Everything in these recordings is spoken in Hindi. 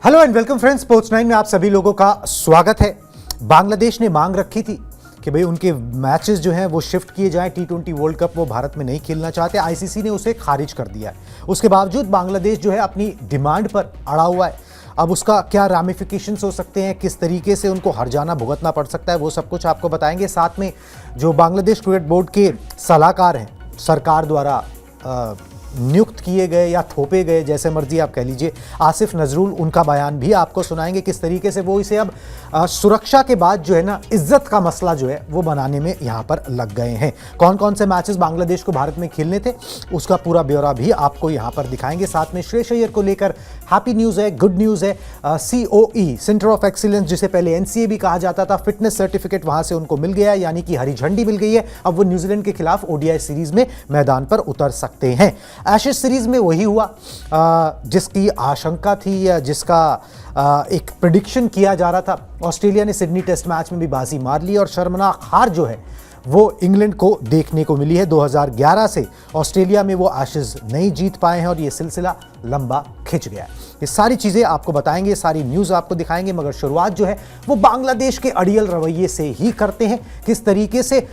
Hello and welcome friends, sports 9 में आप सभी लोगों का स्वागत है। बांग्लादेश ने मांग रखी थी कि भाई उनके मैचेस जो हैं वो शिफ्ट किए जाएं। टी20 वर्ल्ड कप वो भारत में नहीं खेलना चाहते। आईसीसी ने उसे खारिज कर दिया है। उसके बावजूद बांग्लादेश जो है अपनी डिमांड पर अड़ा हुआ है। अब उसका क्या रामिफिकेशंस हो सकते हैं, किस तरीके से उनको हर्जाना भुगतना पड़ सकता है, वो सब कुछ आपको बताएंगे। साथ में जो बांग्लादेश क्रिकेट बोर्ड के सलाहकार हैं, सरकार द्वारा नियुक्त किए गए या थोपे गए, जैसे मर्जी आप कह लीजिए, आसिफ नजरुल, उनका बयान भी आपको सुनाएंगे। किस तरीके से वो इसे अब सुरक्षा के बाद जो है ना, इज्जत का मसला जो है वो बनाने में यहाँ पर लग गए हैं। कौन कौन से मैचेस बांग्लादेश को भारत में खेलने थे, उसका पूरा ब्यौरा भी आपको यहाँ पर दिखाएंगे। साथ में श्रेयस अय्यर को लेकर हैप्पी न्यूज़ है, गुड न्यूज़ है। COE सेंटर ऑफ एक्सीलेंस, जिसे पहले NCA भी कहा जाता था, फिटनेस सर्टिफिकेट वहाँ से उनको मिल गया, यानी कि हरी झंडी मिल गई है। अब वो न्यूजीलैंड के खिलाफ ODI सीरीज में मैदान पर उतर सकते हैं। एशेज सीरीज में वही हुआ जिसकी आशंका थी या जिसका एक प्रेडिक्शन किया जा रहा था। ऑस्ट्रेलिया ने सिडनी टेस्ट मैच में भी बाजी मार ली और शर्मनाक हार जो है वो इंग्लैंड को देखने को मिली है। 2011 से ऑस्ट्रेलिया में वो एशेज नहीं जीत पाए हैं और ये सिलसिला लंबा खिंच गया है। ये सारी चीज़ें आपको बताएंगे, सारी न्यूज़ आपको दिखाएंगे, मगर शुरुआत जो है वो बांग्लादेश के अड़ियल रवैये से ही करते हैं। किस तरीके से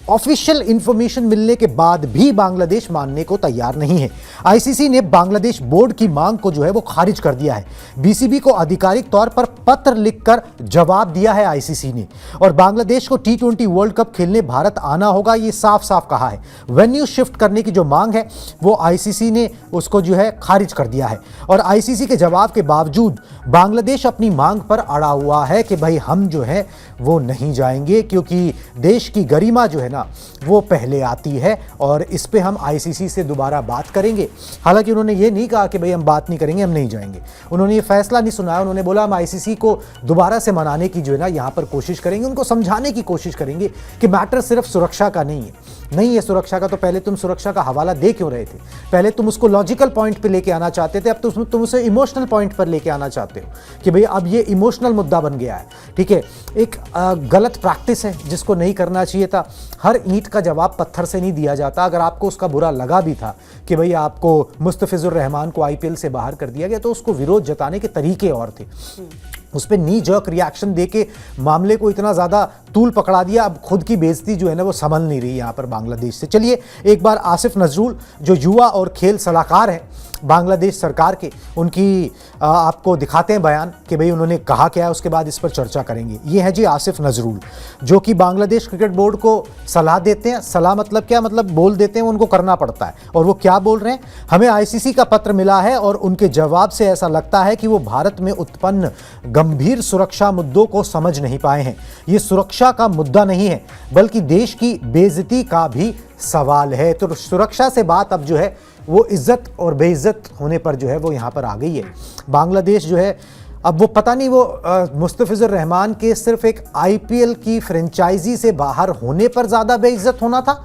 ऑफिशियल इंफॉर्मेशन मिलने के बाद भी बांग्लादेश मानने को तैयार नहीं है। आईसीसी ने बांग्लादेश बोर्ड की मांग को जो है वो खारिज कर दिया है। बीसीबी को आधिकारिक तौर पर पत्र लिखकर जवाब दिया है आईसीसी ने, और बांग्लादेश को T20 वर्ल्ड कप खेलने भारत आना होगा, ये साफ साफ कहा है। वेन्यू शिफ्ट करने की जो मांग है वो आईसीसी ने उसको जो है खारिज कर दिया है, और आईसीसी के जवाब के बावजूद बांग्लादेश अपनी मांग पर अड़ा हुआ है कि भाई हम जो है वो नहीं जाएंगे, क्योंकि देश की गरिमा जो है ना वो पहले आती है, और इस पे हम आईसीसी से दोबारा बात करेंगे। हालांकि उन्होंने ये नहीं कहा कि भाई हम बात नहीं करेंगे, हम नहीं जाएंगे। उन्होंने ये फैसला नहीं सुनाया। उन्होंने बोला हम आईसीसी को दोबारा से मनाने की जो है ना यहाँ पर कोशिश करेंगे, उनको समझाने की कोशिश करेंगे कि मैटर सिर्फ सुरक्षा का नहीं है सुरक्षा का। तो पहले तुम सुरक्षा का हवाला दे क्यों रहे थे? पहले तुम उसको लॉजिकल पॉइंट पे लेके आना चाहते थे, अब तुम उसे इमोशनल पॉइंट पर लेके आना चाहते हो कि भाई अब ये इमोशनल मुद्दा बन गया है। ठीक है, एक गलत प्रैक्टिस है जिसको नहीं करना चाहिए था। हर ईंट का जवाब पत्थर से नहीं दिया जाता। अगर आपको उसका बुरा लगा भी था कि भाई आपको मुस्तफिजुर रहमान को IPL से बाहर कर दिया गया, तो उसको विरोध जताने के तरीके और थे। उस पर नी जर्क रिएक्शन देके मामले को इतना ज़्यादा तूल पकड़ा दिया, अब खुद की बेइज्जती जो है ना वो संभल नहीं रही यहाँ पर बांग्लादेश से। चलिए एक बार आसिफ नजरुल, जो युवा और खेल सलाहकार हैं बांग्लादेश सरकार के, उनकी आपको दिखाते हैं बयान कि भाई उन्होंने कहा क्या है, उसके बाद इस पर चर्चा करेंगे। ये है जी आसिफ नजरुल, जो कि बांग्लादेश क्रिकेट बोर्ड को सलाह देते हैं। सलाह मतलब क्या? मतलब बोल देते हैं, उनको करना पड़ता है। और वो क्या बोल रहे हैं? हमें आईसीसी का पत्र मिला है और उनके जवाब से ऐसा लगता है कि वो भारत में उत्पन्न गंभीर सुरक्षा मुद्दों को समझ नहीं पाए हैं। ये सुरक्षा का मुद्दा नहीं है, बल्कि देश की बेइज्जती का भी सवाल है। तो सुरक्षा से बात अब जो है वो इज्जत और बेइज्जत होने पर जो है वो यहाँ पर आ गई है। बांग्लादेश जो है अब वो पता नहीं वो मुस्तफिजुर रहमान के सिर्फ एक IPL की फ्रेंचाइजी से बाहर होने पर ज़्यादा बेइज्जत होना था,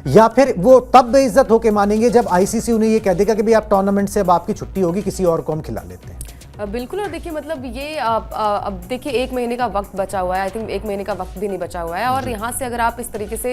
या फिर वो तब बेइज्जत होके मानेंगे जब आईसीसी उन्हें ये कह देगा कि भाई आप टूर्नामेंट से अब आपकी छुट्टी होगी, किसी और को हम खिला लेते हैं। बिल्कुल। और देखिए मतलब ये अब देखिए 1 महीने का वक्त बचा हुआ है। आई थिंक 1 महीने का वक्त भी नहीं बचा हुआ है, और यहाँ से अगर आप इस तरीके से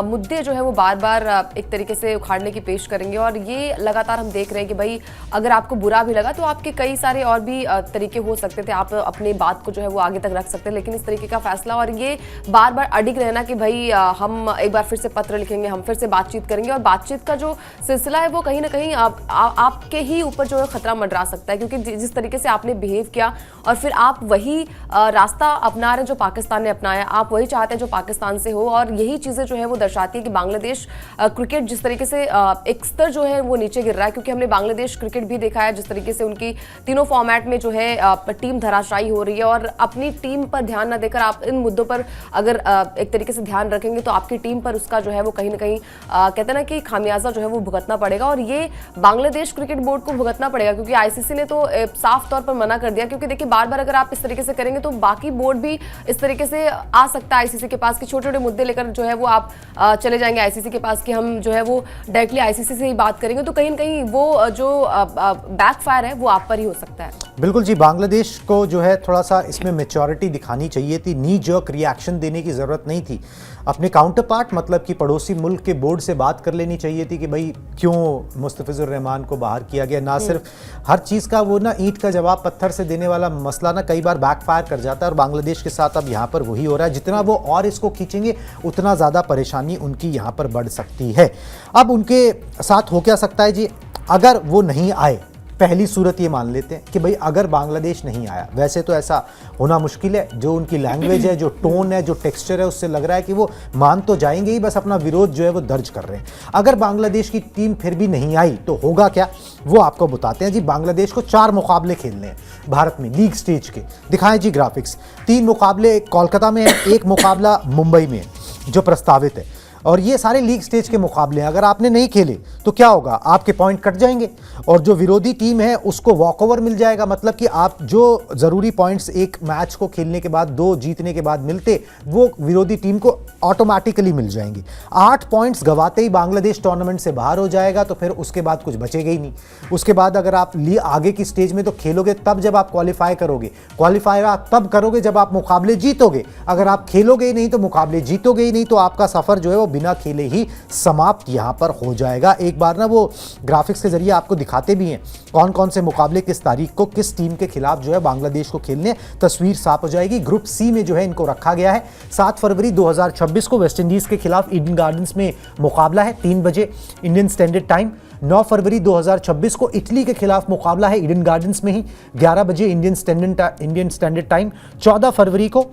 मुद्दे जो है वो बार बार एक तरीके से उखाड़ने की पेश करेंगे, और ये लगातार हम देख रहे हैं कि भाई अगर आपको बुरा भी लगा तो आपके कई सारे और भी तरीके हो सकते थे, आप अपनी बात को जो है वो आगे तक रख सकते हैं। लेकिन इस तरीके का फैसला और ये बार बार अडिग रहना कि भाई हम एक बार फिर से पत्र लिखेंगे, हम फिर से बातचीत करेंगे, और बातचीत का जो सिलसिला है वो कहीं ना कहीं आपके ही ऊपर जो है खतरा मंडरा सकता है, क्योंकि जिस तरीके से आपने बिहेव किया और फिर आप वही रास्ता अपना रहे जो पाकिस्तान ने अपनाया, आप वही चाहते हैं जो पाकिस्तान से हो, और यही चीज़ें जो है वो दर्शाती है कि बांग्लादेश क्रिकेट जिस तरीके से एक स्तर जो है वो नीचे गिर रहा है। क्योंकि हमने बांग्लादेश क्रिकेट भी देखा है जिस तरीके से उनकी तीनों फॉर्मेट में जो है टीम धराशायी हो रही है, और अपनी टीम पर ध्यान न देकर आप इन मुद्दों पर अगर एक तरीके से ध्यान रखेंगे तो आपकी टीम पर उसका जो है वो कहीं ना कहीं कहते हैं ना कि खामियाजा जो है वो भुगतना पड़ेगा, और ये बांग्लादेश क्रिकेट बोर्ड को भुगतना पड़ेगा, क्योंकि आईसीसी ने तो साफ तौर पर मना कर दिया। क्योंकि देखिए बार बार अगर आप इस तरीके से करेंगे तो बाकी बोर्ड भी इस तरीके से आ सकता है आईसीसी के पास कि छोटे छोटे मुद्दे लेकर जो है वो आप चले जाएंगे आईसीसी के पास कि हम जो है वो डायरेक्टली आईसीसी से ही बात करेंगे, तो कहीं ना कहीं वो जो बैकफायर है वो आप पर ही हो सकता है। बिल्कुल जी, बांग्लादेश को जो है थोड़ा सा इसमें मैच्योरिटी दिखानी चाहिए थी। नी जर्क रिएक्शन देने की ज़रूरत नहीं थी। अपने काउंटर पार्ट मतलब कि पड़ोसी मुल्क के बोर्ड से बात कर लेनी चाहिए थी कि भाई क्यों मुस्तफिजुर रहमान को बाहर किया गया। ना सिर्फ हर चीज़ का वो ना ईंट का का जवाब पत्थर से देने वाला मसला ना कई बार बैकफायर कर जाता है और बांग्लादेश के साथ अब यहाँ पर वही हो रहा है। जितना वो और इसको खींचेंगे उतना ज़्यादा परेशानी उनकी यहाँ पर बढ़ सकती है। अब उनके साथ हो क्या सकता है जी, अगर वो नहीं आए, पहली सूरत ये मान लेते हैं कि भाई अगर बांग्लादेश नहीं आया, वैसे तो ऐसा होना मुश्किल है, जो उनकी लैंग्वेज है, जो टोन है, जो टेक्सचर है, उससे लग रहा है कि वो मान तो जाएंगे ही, बस अपना विरोध जो है वो दर्ज कर रहे हैं। अगर बांग्लादेश की टीम फिर भी नहीं आई तो होगा क्या, वो आपको बताते हैं जी। बांग्लादेश को 4 मुकाबले खेलने हैं भारत में लीग स्टेज के। दिखाएं जी ग्राफिक्स। 3 मुकाबले कोलकाता में है, 1 मुकाबला मुंबई में है जो प्रस्तावित है, और ये सारे लीग स्टेज के मुकाबले हैं। अगर आपने नहीं खेले तो क्या होगा, आपके पॉइंट कट जाएंगे और जो विरोधी टीम है उसको वॉकओवर मिल जाएगा। मतलब कि आप जो ज़रूरी पॉइंट्स एक मैच को खेलने के बाद 2 जीतने के बाद मिलते, वो विरोधी टीम को ऑटोमेटिकली मिल जाएंगे। 8 पॉइंट्स गवाते ही बांग्लादेश टूर्नामेंट से बाहर हो जाएगा, तो फिर उसके बाद कुछ बचेगा ही नहीं। उसके बाद अगर आप आगे की स्टेज में तो खेलोगे तब जब आप क्वालिफाई करोगे, क्वालिफाई आप तब करोगे जब आप मुकाबले जीतोगे। अगर आप खेलोगे ही नहीं तो मुकाबले जीतोगे ही नहीं, तो आपका सफ़र जो है वो बिना खेले ही समाप्त यहां पर हो जाएगा। एक बार ना वो ग्राफिक्स के जरिए आपको दिखाते भी हैं कौन कौन से मुकाबले किस तारीख को किस टीम के खिलाफ जो है बांग्लादेश को खेलने, तस्वीर साफ हो जाएगी। ग्रुप सी में जो है इनको रखा गया है। 7 फरवरी 2026 को वेस्ट इंडीज के खिलाफ ईडन गार्डन्स में मुकाबला है 3 बजे इंडियन स्टैंडर्ड टाइम। 9 फरवरी 2026 को इटली के खिलाफ मुकाबला है ईडन गार्डन्स में ही 11 बजे इंडियन स्टैंडर्ड टाइम। 14 फरवरी को,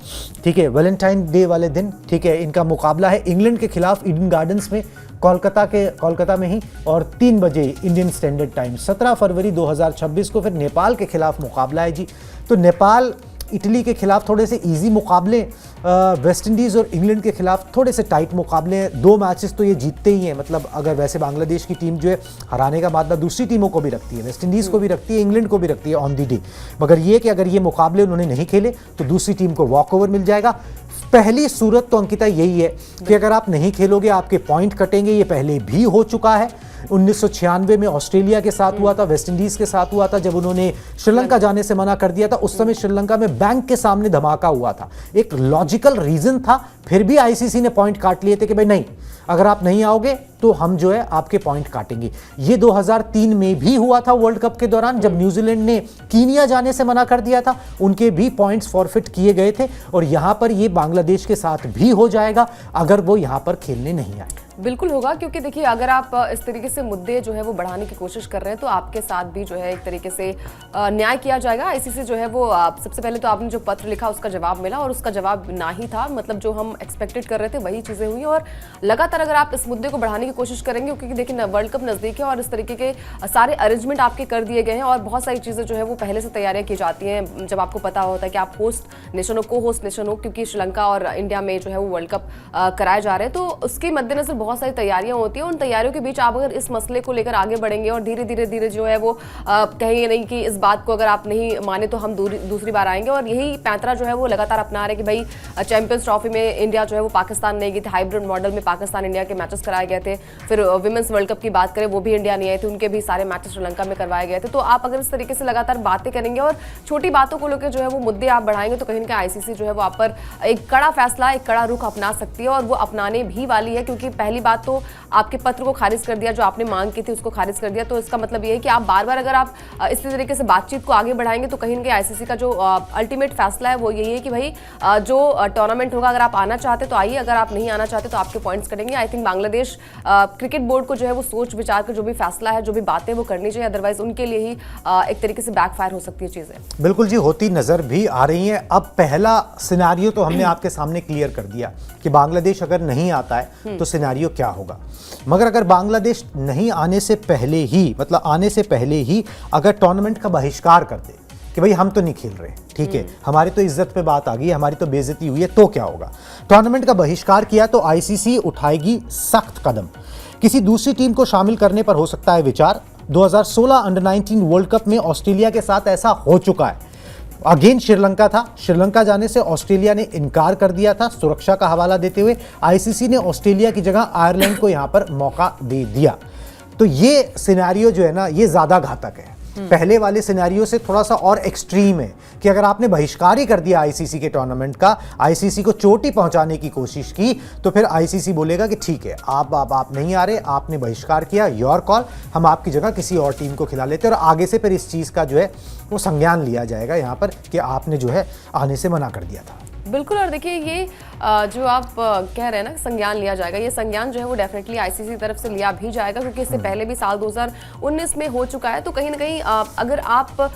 ठीक है, वैलेंटाइन डे वाले दिन, ठीक है, इनका मुकाबला है इंग्लैंड के खिलाफ ईडन गार्डन्स में कोलकाता में ही और 3 बजे इंडियन स्टैंडर्ड टाइम। 17 फरवरी 2026 को फिर नेपाल के खिलाफ मुकाबला है जी। तो नेपाल इटली के खिलाफ थोड़े से इजी मुकाबले, वेस्ट इंडीज़ और इंग्लैंड के खिलाफ थोड़े से टाइट मुकाबले हैं। 2 मैचेस तो ये जीतते ही हैं। मतलब अगर वैसे बांग्लादेश की टीम जो है हराने का मादा दूसरी टीमों को भी रखती है, वेस्ट इंडीज़ को भी रखती है, इंग्लैंड को भी रखती है ऑन दी डे, मगर ये कि अगर ये मुकाबले उन्होंने नहीं खेले तो दूसरी टीम को वॉकओवर मिल जाएगा। पहली सूरत तो अंकिता यही है कि अगर आप नहीं खेलोगे आपके पॉइंट कटेंगे। ये पहले भी हो चुका है, 1996 में ऑस्ट्रेलिया के साथ हुआ था, वेस्ट इंडीज के साथ हुआ था, जब उन्होंने श्रीलंका जाने से मना कर दिया था। उस समय श्रीलंका में बैंक के सामने धमाका हुआ था, एक लॉजिकल रीजन था, फिर भी आईसीसी ने पॉइंट काट लिए थे कि भाई नहीं, अगर आप नहीं आओगे तो हम जो है आपके पॉइंट काटेंगे। ये 2003 में भी हुआ था वर्ल्ड कप के दौरान, जब न्यूजीलैंड ने कीनिया जाने से मना कर दिया था, उनके भी पॉइंट्स फॉरफिट किए गए थे। और यहां पर ये बांग्लादेश के साथ भी हो जाएगा अगर वो यहां पर खेलने नहीं आए। बिल्कुल होगा, क्योंकि देखिए अगर आप इस तरीके से मुद्दे जो है वो बढ़ाने की कोशिश कर रहे हैं तो आपके साथ भी जो है एक तरीके से न्याय किया जाएगा। आईसीसी जो है वो सबसे पहले तो आपने जो पत्र लिखा उसका जवाब मिला और उसका जवाब ना ही था, मतलब जो हम एक्सपेक्टेड कर रहे थे वही चीज़ें हुई। और लगातार अगर आप इस मुद्दे को बढ़ाने की कोशिश करेंगे, क्योंकि देखिए वर्ल्ड कप नज़दीक है और इस तरीके के सारे अरेंजमेंट आपके कर दिए गए हैं और बहुत सारी चीज़ें जो है वो पहले से तैयारियाँ की जाती हैं। जब आपको पता होता है कि आप होस्ट नेशन हो, को होस्ट नेशन हो, क्योंकि श्रीलंका और इंडिया में जो है वो वर्ल्ड कप कराए जा रहे हैं, तो उसके मद्देनजर बहुत सारी तैयारियाँ होती है। उन तैयारियों के बीच आप अगर इस मसले को लेकर आगे बढ़ेंगे और धीरे धीरे जो है वो कहेंगे नहीं कि इस बात को अगर आप नहीं माने तो हम दूसरी बार आएंगे, और यही पैंतरा जो है वो लगातार अपना रहे कि भाई चैंपियंस ट्रॉफी में इंडिया जो है वो पाकिस्तान नहीं गई थी, हाइब्रिड मॉडल में पाकिस्तान इंडिया के मैचेस कराए गए थे। फिर विमेंस वर्ल्ड कप की बात करें, वो भी इंडिया नहीं आए थे, उनके भी सारे मैचेस श्रीलंका में करवाए गए थे। तो आप अगर इस तरीके से लगातार बातें करेंगे और छोटी बातों को लेकर जो है वो मुद्दे आप बढ़ाएंगे तो कहीं ना कहीं आईसीसी जो है वो आप पर एक कड़ा फैसला, एक कड़ा रुख अपना सकती है, और वो अपनाने भी वाली है। क्योंकि पहली बात तो आपके पत्र को खारिज कर दिया, जो आपने मांग की थी उसको खारिज कर दिया, तो इसका मतलब ये है कि आप बार बार अगर आप इसी तरीके से बातचीत को आगे बढ़ाएंगे तो कहीं ना कहीं आईसीसी का जो अल्टीमेट फैसला है वो यही है कि भाई जो टूर्नामेंट होगा, अगर आप आना चाहते तो आइए, अगर आप नहीं आना चाहते तो आपके पॉइंट्स कटेंगे। I think Bangladesh cricket board को जो है वो सोच विचार कर जो भी फैसला है, जो भी बातें वो करनी चाहिए, अदरवाइज उनके लिए ही एक तरीके से बैकफायर हो सकती है चीजें। बिल्कुल जी, होती नजर भी आ रही है। अब पहला सिनेरियो तो हमने आपके सामने क्लियर कर दिया कि बांग्लादेश अगर नहीं आता है तो सिनेरियो क्या होगा। मगर अगर बांग्लादेश नहीं आने से पहले ही, मतलब आने से पहले ही अगर टूर्नामेंट का बहिष्कार कर दे कि भाई हम तो नहीं खेल रहे, ठीक है, हमारी तो इज्जत पे बात आ गई, हमारी तो बेइज्जती हुई है, तो क्या होगा। टूर्नामेंट का बहिष्कार किया तो आईसीसी उठाएगी सख्त कदम। किसी दूसरी टीम को शामिल करने पर हो सकता है विचार। 2016 अंडर 19 वर्ल्ड कप में ऑस्ट्रेलिया के साथ ऐसा हो चुका है। अगेन श्रीलंका था, श्रीलंका जाने से ऑस्ट्रेलिया ने इनकार कर दिया था सुरक्षा का हवाला देते हुए। आईसीसी ने ऑस्ट्रेलिया की जगह आयरलैंड को यहां पर मौका दे दिया। तो ये सिनेरियो जो है ना, ये ज्यादा घातक है। पहले वाले सिनेरियो से थोड़ा सा और एक्सट्रीम है कि अगर आपने बहिष्कार ही कर दिया आईसीसी के टूर्नामेंट का, आईसीसी को चोटी पहुंचाने की कोशिश की, तो फिर आईसीसी बोलेगा कि ठीक है, आप नहीं आ रहे, आपने बहिष्कार किया, योर कॉल, हम आपकी जगह किसी और टीम को खिला लेते हैं। और आगे से फिर इस चीज़ का जो है वो संज्ञान लिया जाएगा यहाँ पर कि आपने जो है आने से मना कर दिया था। बिल्कुल। और देखिए ये जो आप कह रहे हैं ना संज्ञान लिया जाएगा, ये संज्ञान जो है वो डेफिनेटली आईसीसी की तरफ से लिया भी जाएगा, क्योंकि इससे पहले भी साल 2019 में हो चुका है। तो कहीं ना कहीं अगर आप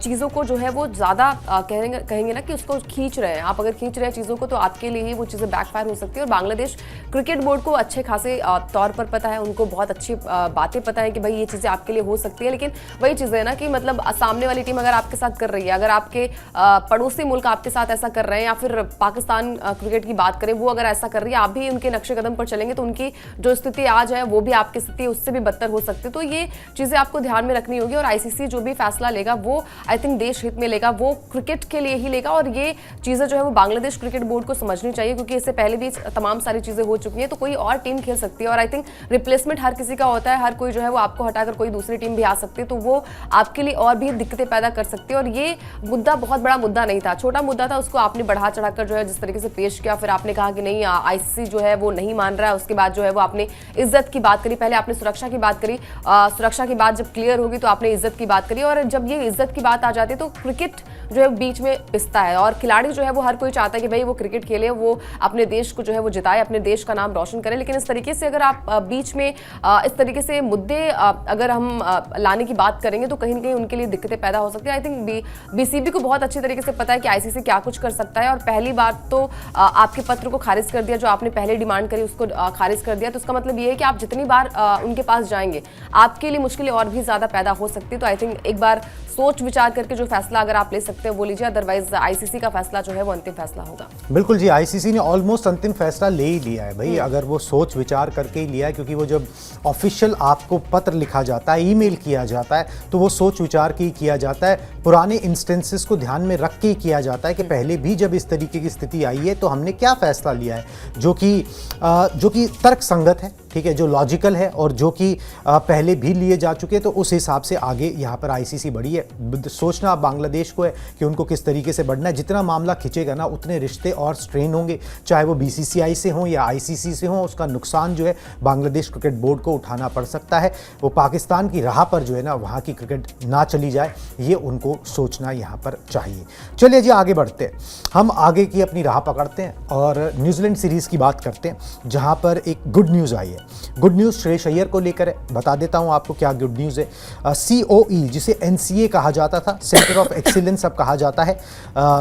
चीज़ों को जो है वो ज़्यादा कहेंगे ना कि उसको खींच रहे हैं, आप अगर खींच रहे हैं चीज़ों को, तो आपके लिए ही वो चीज़ें बैकफायर हो सकती है। और बांग्लादेश क्रिकेट बोर्ड को अच्छे खासे तौर पर पता है, उनको बहुत अच्छी बातें पता है कि भाई ये चीज़ें आपके लिए हो सकती है। लेकिन वही चीज़ें है ना कि मतलब सामने वाली टीम अगर आपके साथ कर रही है, अगर आपके पड़ोसी मुल्क आपके साथ ऐसा कर रहे हैं, या फिर पाकिस्तान क्रिकेट की बात करें, वो अगर ऐसा कर रही है, आप भी उनके नक्शे कदम पर चलेंगे, तो उनकी जो स्थिति आज है वो भी आपकी स्थिति उससे भी बदतर हो सकती है। तो ये चीज़ें आपको ध्यान में रखनी होगी। और आईसीसी जो भी फैसला लेगा वो आई थिंक देश हित में लेगा, वो क्रिकेट के लिए ही लेगा। और ये चीज़ें जो है वो बांग्लादेश क्रिकेट बोर्ड को समझनी चाहिए, क्योंकि इससे पहले भी तमाम सारी चीज़ें हो चुकी हैं, तो कोई और टीम खेल सकती है। और आई थिंक रिप्लेसमेंट हर किसी का होता है, हर कोई जो है वो आपको हटाकर कोई दूसरी टीम भी आ सकती है, तो वो आपके लिए और भी दिक्कतें पैदा कर सकती है। और ये मुद्दा बहुत बड़ा मुद्दा नहीं था, छोटा मुद्दा था, उसको आपने बढ़ा चढ़ाकर जो है जिस तरीके से पेश किया, फिर आपने कहा कि नहीं आईसीसी जो है वो नहीं मान रहा है, उसके बाद जो है वो आपने इज्जत की बात करी, पहले आपने सुरक्षा की बात करी, सुरक्षा की बात जब क्लियर होगी तो आपने इज्जत की बात करी। और जब ये इज्जत की बात आ जाती है तो क्रिकेट जो है बीच में पिसता है, और खिलाड़ी जो है वो हर कोई चाहता है कि भाई वो क्रिकेट खेले, वो अपने देश को जो है वो जिताए, अपने देश का नाम रोशन करे। लेकिन इस तरीके से अगर आप बीच में इस तरीके से मुद्दे अगर हम लाने की बात करेंगे, तो कहीं ना कहीं उनके लिए दिक्कतें पैदा हो सकती है। आई थिंक बीसीबी को बहुत अच्छी तरीके से पता है कि आईसीसी क्या कुछ कर सकता है। और पहली बार तो आपके पत्र को खारिज कर दिया, जो आपने पहले डिमांड करी उसको खारिज कर दिया, तो उसका मतलब ये है कि आप जितनी बार उनके पास जाएंगे आपके लिए मुश्किलें और भी ज्यादा पैदा हो सकती है। तो आई थिंक एक बार सोच विचार करके जो फैसला अगर आप ले सकते हैं वो लीजिए, अदरवाइज आईसीसी का फैसला जो है वो अंतिम फैसला होगा। बिल्कुल जी, आईसीसी ने ऑलमोस्ट अंतिम फैसला ले ही लिया है भाई, अगर वो सोच विचार करके ही लिया है, क्योंकि वो जब ऑफिशियल आपको पत्र लिखा जाता है, ईमेल किया जाता है, तो वो सोच विचार के ही किया जाता है, पुराने इंस्टेंसेस को ध्यान में रख के ही किया जाता है कि पहले भी जब इस तरीके की स्थिति आई है तो हमने क्या फैसला लिया है, जो कि तर्क संगत है, ठीक है, जो लॉजिकल है, और जो कि पहले भी लिए जा चुके हैं। तो उस हिसाब से आगे यहाँ पर आईसीसी बढ़ी है। सोचना बांग्लादेश को है कि उनको किस तरीके से बढ़ना है। जितना मामला खिंचेगा ना उतने रिश्ते और स्ट्रेन होंगे, चाहे वो बीसीसीआई से हो या आईसीसी से हो, उसका नुकसान जो है बांग्लादेश क्रिकेट बोर्ड को उठाना पड़ सकता है। वो पाकिस्तान की राह पर जो है ना वहाँ की क्रिकेट ना चली जाए, ये उनको सोचना यहाँ पर चाहिए। चलिए जी आगे बढ़ते हैं, हम आगे की अपनी राह पकड़ते हैं और न्यूजीलैंड सीरीज़ की बात करते हैं, जहाँ पर एक गुड न्यूज़ आई है। गुड न्यूज़ श्रेयस अय्यर को लेकर है, बता देता हूं आपको क्या गुड न्यूज़ है। COE जिसे NCA कहा जाता था, सेंटर ऑफ एक्सीलेंस अब कहा जाता है,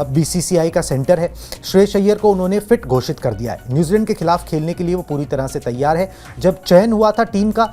BCCI का सेंटर है। श्रेयस अय्यर को उन्होंने फिट घोषित कर दिया है, न्यूजीलैंड के खिलाफ खेलने के लिए वो पूरी तरह से तैयार है। जब चयन हुआ था टीम का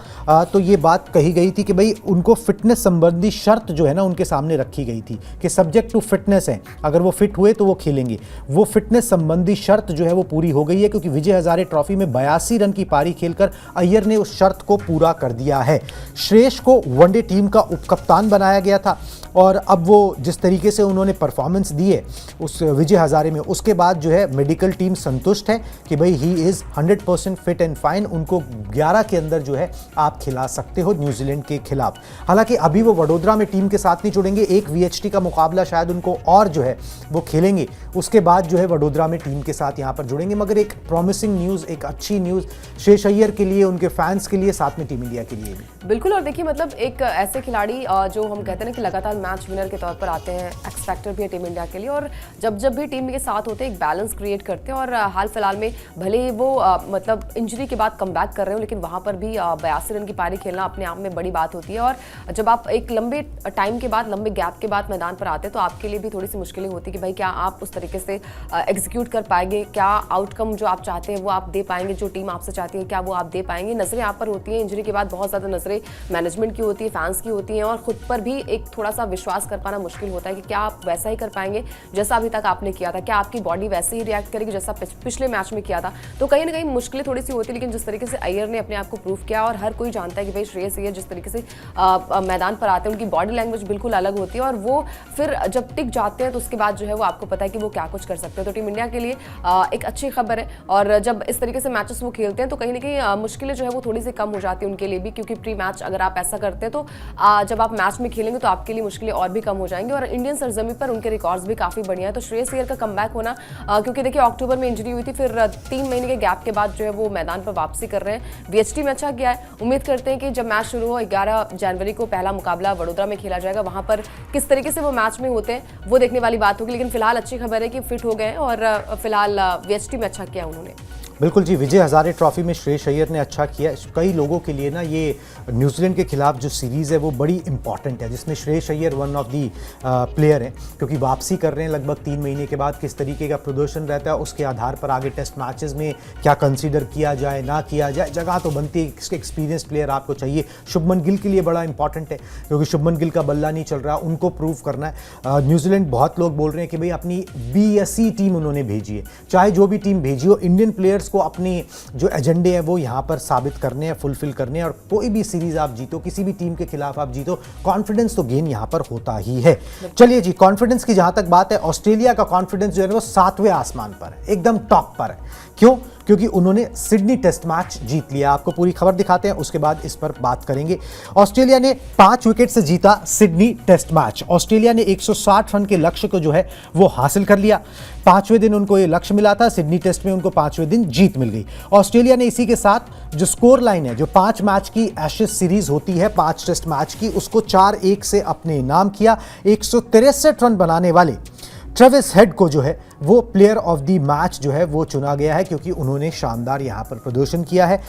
तो ये बात कही गई थी कि भाई उनको फिटनेस संबंधी शर्त जो है ना उनके सामने रखी गई थी कि सब्जेक्ट टू फिटनेस है, अगर वो फिट हुए तो वो खेलेंगे। वो फिटनेस संबंधी शर्त जो है वो पूरी हो गई है, क्योंकि विजय हजारे ट्रॉफी में 82 रन की पारी खेलकर अय्यर ने उस शर्त को पूरा कर दिया है। श्रेयस को वनडे टीम का उपकप्तान बनाया गया था, और अब वो जिस तरीके से उन्होंने परफॉर्मेंस दी है उस विजय हजारे में, उसके बाद जो है मेडिकल टीम संतुष्ट है कि भाई he is 100% fit and fine, उनको 11 के अंदर जो है आप खिला सकते हो न्यूजीलैंड के खिलाफ। हालांकि अभी वो वडोदरा में टीम के साथ नहीं जुड़ेंगे, एक VHT का मुकाबला शायद उनको और जो है वो खेलेंगे, उसके बाद जो है वडोदरा में टीम के साथ यहाँ पर जुड़ेंगे। मगर एक प्रॉमिसिंग न्यूज़, एक अच्छी न्यूज़ श्रेयस अय्यर के लिए, उनके फैंस के लिए, साथ में टीम इंडिया के लिए भी। बिल्कुल। और देखिए मतलब एक ऐसे खिलाड़ी जो हम कहते हैं ना कि लगातार मैच विनर के तौर पर आते हैं, एक्स फैक्टर भी है टीम इंडिया के लिए, और जब भी टीम के साथ होते हैं एक बैलेंस क्रिएट करते हैं। और हाल फिलहाल में भले ही वो मतलब इंजरी के बाद कमबैक कर रहे हो, लेकिन वहाँ पर भी 82 रन की पारी खेलना अपने आप में बड़ी बात होती है। और जब आप एक लंबे टाइम के बाद, लंबे गैप के बाद मैदान पर आते हैं, तो आपके लिए भी थोड़ी सी मुश्किलें होती है कि भाई क्या आप उस तरीके से एग्जीक्यूट कर पाएंगे, क्या आउटकम जो आप चाहते हैं वो आप दे पाएंगे, जो टीम आपसे चाहती है क्या वो आप दे पाएंगे। नजरें आप पर होती हैं इंजरी के बाद, बहुत ज़्यादा नजरें मैनेजमेंट की होती है, फैंस की होती हैं, और खुद पर भी एक थोड़ा सा विश्वास कर पाना मुश्किल होता है कि क्या आप वैसा ही कर पाएंगे जैसा अभी तक आपने किया था, क्या आपकी बॉडी वैसे ही रिएक्ट करेगी जैसा पिछले मैच में किया था। तो कहीं ना कहीं मुश्किलें थोड़ी सी होती है, लेकिन जिस तरीके से अय्यर ने अपने आप को प्रूव किया, और हर कोई जानता है कि भाई श्रेयस अय्यर जिस तरीके से मैदान पर आते हैं, उनकी बॉडी लैंग्वेज बिल्कुल अलग होती है, और वो फिर जब टिक जाते हैं तो उसके बाद जो है वो आपको पता है कि वो क्या कुछ कर सकते हैं। तो टीम इंडिया के लिए एक अच्छी खबर है, और जब इस तरीके से मैचेस वो खेलते हैं तो कहीं ना कहीं मुश्किलें जो है वो थोड़ी सी कम हो जाती है उनके लिए भी, क्योंकि प्री मैच अगर आप ऐसा करते हैं तो जब आप मैच में खेलेंगे तो आपके लिए मुश्किलें और भी कम हो जाएंगी। और इंडियन सरजमी पर उनके रिकॉर्ड्स भी काफ़ी बढ़िया है। तो श्रेयस अय्यर का कमबैक होना, क्योंकि देखिए अक्टूबर में इंजरी हुई थी, फिर 3 महीने के गैप के बाद जो है वो मैदान पर वापसी कर रहे हैं। वीएचटी में अच्छा गया है। उम्मीद करते हैं कि जब मैच शुरू हो 11 जनवरी को पहला मुकाबला वडोदरा में खेला जाएगा, वहां पर किस तरीके से वो मैच में होते हैं वो देखने वाली बात होगी। लेकिन फिलहाल अच्छी खबर है कि फिट हो गए हैं और फिलहाल वीएचटी में अच्छा किया उन्होंने। बिल्कुल जी, विजय हजारे ट्रॉफी में श्रेयस अय्यर ने अच्छा किया। कई लोगों के लिए ना ये न्यूजीलैंड के खिलाफ जो सीरीज़ है वो बड़ी इंपॉर्टेंट है, जिसमें Shreyas Iyer one of the player हैं, क्योंकि वापसी कर रहे हैं लगभग 3 महीने के बाद। किस तरीके का प्रदर्शन रहता है उसके आधार पर आगे टेस्ट मैचेस में क्या कंसीडर किया जाए ना किया जाए, जगह तो बनती है। इसके एक्सपीरियंस प्लेयर आपको चाहिए। शुभमन गिल के लिए बड़ा इंपॉर्टेंट है, क्योंकि शुभमन गिल का बल्ला नहीं चल रहा, उनको प्रूव करना है। न्यूजीलैंड, बहुत लोग बोल रहे हैं कि भाई अपनी BSC टीम उन्होंने भेजी है, चाहे जो भी टीम भेजी हो, इंडियन प्लेयर्स को अपनी जो एजेंडे हैं वो यहाँ पर साबित करने हैं, फुलफिल करने हैं। और कोई भी सीरीज आप जीतो, किसी भी टीम के खिलाफ आप जीतो, कॉन्फिडेंस तो गेन यहाँ पर होता ही है। चलिए जी, कॉन्फिडेंस की जहाँ तक बात है, ऑस्ट्रेलिया का कॉन्फिडेंस जो है वो 7वें आसमान पर है, एकदम टॉप पर है। क्यों? क्योंकि उन्होंने सिडनी टेस्ट मैच जीत लिया। आपको पूरी खबर दिखाते हैं, उसके बाद इस पर बात करेंगे। ऑस्ट्रेलिया ने 5 विकेट से जीता सिडनी टेस्ट मैच। ऑस्ट्रेलिया ने 160 रन के लक्ष्य को जो है वो हासिल कर लिया। 5वें दिन उनको ये लक्ष्य मिला था, सिडनी टेस्ट में उनको 5वें दिन जीत मिल गई। ऑस्ट्रेलिया ने इसी के साथ जो स्कोर लाइन है, जो 5 मैच की एशेज सीरीज होती है, 5 टेस्ट मैच की, उसको 4-1 से अपने नाम किया। 163 रन बनाने वाले ट्रेविस हेड को जो है वो प्लेयर ऑफ द मैच जो है वो चुना गया है, क्योंकि उन्होंने शानदार यहाँ पर प्रदर्शन किया है।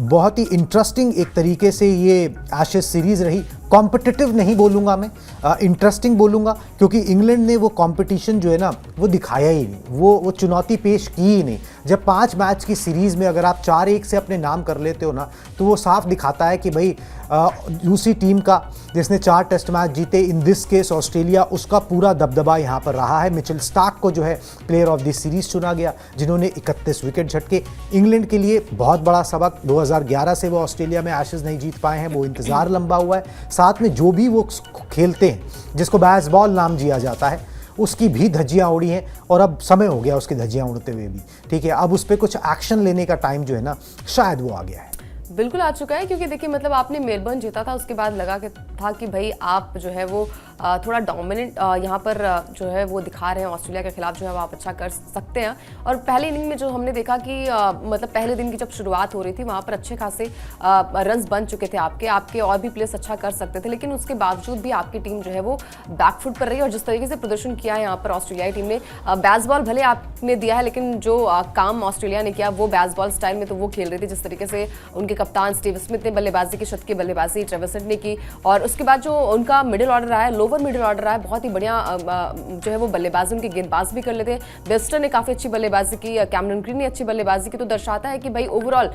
बहुत ही इंटरेस्टिंग एक तरीके से ये एशेज सीरीज़ रही। कॉम्पिटिटिव नहीं बोलूँगा मैं, इंटरेस्टिंग बोलूँगा, क्योंकि इंग्लैंड ने वो कंपटीशन जो है ना वो दिखाया ही नहीं, वो चुनौती पेश की ही नहीं। जब 5 मैच की सीरीज़ में अगर आप 4-1 से अपने नाम कर लेते हो ना, तो वो साफ दिखाता है कि भाई दूसरी टीम का जिसने 4 टेस्ट मैच जीते, इन दिस केस ऑस्ट्रेलिया, उसका पूरा दबदबा यहाँ पर रहा है। मिचेल स्टार्क को जो है प्लेयर ऑफ द सीरीज़ चुना गया, जिन्होंने 31 विकेट झटके। इंग्लैंड के लिए बहुत बड़ा सबक, 2011 से वो ऑस्ट्रेलिया में एशेज नहीं जीत पाए हैं, वो इंतज़ार लंबा हुआ है। साथ में जो भी वो खेलते हैं, जिसको बेसबॉल नाम दिया जाता है, उसकी भी धज्जियाँ उड़ी हैं, और अब समय हो गया उसकी धज्जियाँ उड़ते हुए भी। ठीक है, अब उस पर कुछ एक्शन लेने का टाइम जो है ना, शायद वो आ गया है। बिल्कुल आ चुका है, क्योंकि देखिए मतलब आपने मेलबर्न जीता था, उसके बाद लगा था कि भाई आप जो है वो थोड़ा डोमिनेंट यहाँ पर जो है वो दिखा रहे हैं ऑस्ट्रेलिया के खिलाफ, जो है वो आप अच्छा कर सकते हैं। और पहले इनिंग में जो हमने देखा कि मतलब पहले दिन की जब शुरुआत हो रही थी, वहाँ पर अच्छे खासे रन्स बन चुके थे आपके और भी प्लेयर्स अच्छा कर सकते थे, लेकिन उसके बावजूद भी आपकी टीम जो है वो बैकफुट पर रही। और जिस तरीके से प्रदर्शन किया है यहाँ पर ऑस्ट्रेलियाई टीम ने, बेसबॉल भले आपने दिया है, लेकिन जो काम ऑस्ट्रेलिया ने किया वो बेसबॉल स्टाइल में तो वो खेल रही थी। जिस तरीके से उनके कप्तान स्टीव स्मिथ ने बल्लेबाजी की, शतकीय बल्लेबाजी ट्रेविस हेड ने की, और उसके बाद जो उनका मिडिल ऑर्डर रहा है, लोअर मिडिल ऑर्डर रहा है, बहुत ही बढ़िया जो है वो बल्लेबाजी उनके गेंदबाज भी कर लेते हैं। बेस्टर ने काफ़ी अच्छी बल्लेबाजी की, कैमरन ग्रीन ने अच्छी बल्लेबाजी की। तो दर्शाता है कि भाई ओवरऑल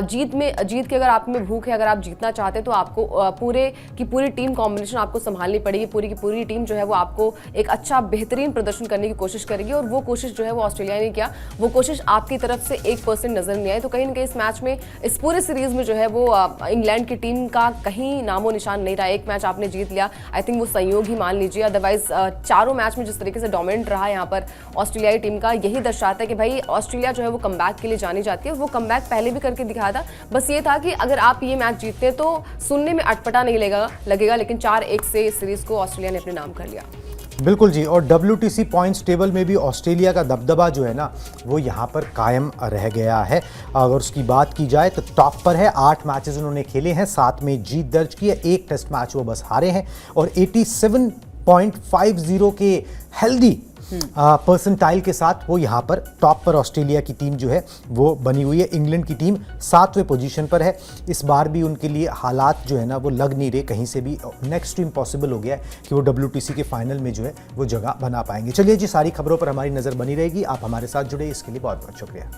जीत की अगर आप में भूख है, अगर आप जीतना चाहते हैं, तो आपको पूरे की पूरी टीम कॉम्बिनेशन आपको संभालनी पड़ेगी। पूरी की पूरी टीम जो है वो आपको एक अच्छा बेहतरीन प्रदर्शन करने की कोशिश करेगी, और वो कोशिश जो है वो ऑस्ट्रेलिया ने किया। वो कोशिश आपकी तरफ से 1% नजर नहीं आई। तो कहीं ना कहीं इस मैच में, इस पूरे सीरीज में जो है वो इंग्लैंड की टीम का कहीं नामो निशान नहीं रहा। एक मैच आपने जीत लिया, आई थिंक वो संयोग ही मान लीजिए, अदरवाइज चारों मैच में जिस तरीके से डोमिनेंट रहा यहाँ पर ऑस्ट्रेलियाई टीम का, यही दर्शाता है कि भाई ऑस्ट्रेलिया जो है वो कमबैक के लिए जानी जाती है। वो कमबैक पहले भी करके दिखाया था, बस ये था कि अगर आप ये मैच जीतते हैं तो सुनने में अटपटा नहीं लगेगा, लेकिन 4-1 से इस सीरीज को ऑस्ट्रेलिया ने अपने नाम कर लिया। बिल्कुल जी, और WTC पॉइंट्स टेबल में भी ऑस्ट्रेलिया का दबदबा जो है ना वो यहाँ पर कायम रह गया है। अगर उसकी बात की जाए तो टॉप पर है, 8 मैचेस उन्होंने खेले हैं, 7 में जीत दर्ज की है, 1 टेस्ट मैच वो बस हारे हैं, और 87.50 के हेल्दी परसेंटाइल के साथ वो यहाँ पर टॉप पर ऑस्ट्रेलिया की टीम जो है वो बनी हुई है। इंग्लैंड की टीम 7वें पोजीशन पर है। इस बार भी उनके लिए हालात जो है ना वो लग नहीं रहे कहीं से भी। नेक्स्ट टू इम्पॉसिबल हो गया है कि वो WTC के फाइनल में जो है वो जगह बना पाएंगे। चलिए जी, सारी खबरों पर हमारी नज़र बनी रहेगी। आप हमारे साथ जुड़े, इसके लिए बहुत बहुत शुक्रिया।